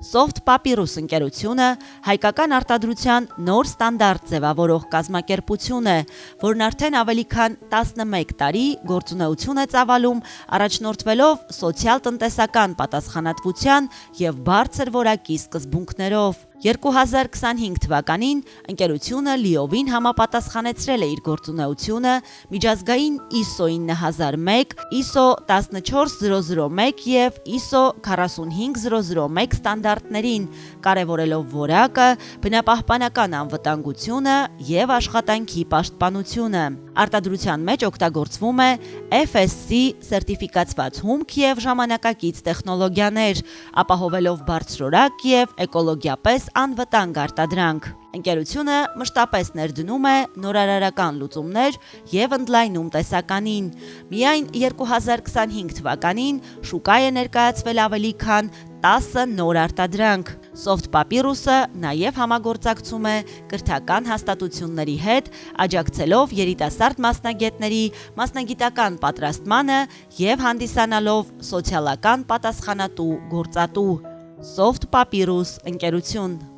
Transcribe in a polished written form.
Soft Papyrus ընկերությունը հայկական արտադրության նոր ստանդարտ ձևավորող կազմակերպություն է, որն արդեն ավելի քան 11 տարի գործունեություն է ծավալում, առաջնորդվելով սոցիալ-տնտեսական պատասխանատվության և բարձր որակի սկզբունքներով։ 2025 թվականին ընկերությունը լիովին համապատասխանեցրել է իր գործունեությունը միջազգային ISO 9001, ISO 14001 և ISO 45001 ստանդարտներին, կարևորելով որակը, բնապահպանական անվտանգությունը և աշխատանքի պաշտպանությունը։ Արտադրության մեջ օգտագործվում է FSC սերտիֆիկացված հումք և ժամանակակից տեխնոլոգիաներ, ապահովելով բարձրորակ և էկոլոգիապես անվտանգ արտադրանք։ Ընկերությունը մշտապես ներդնում է նորարարական լուծումներ և ընդլայնում տեսականին։ Միայն 2025 թվականին շուկա է ներկայացվել ավելի քան 10 նոր արտադրանք։ Soft Papyrus-ը նաև համագործակցում է կրթական հաստատությունների հետ, աջակցելով երիտասարդ մասնագետների մասնագիտական պատրաստմանը և հանդիսանալով սոցիալական պատասխանատու գործատու։ Soft Papyrus ընկերություն։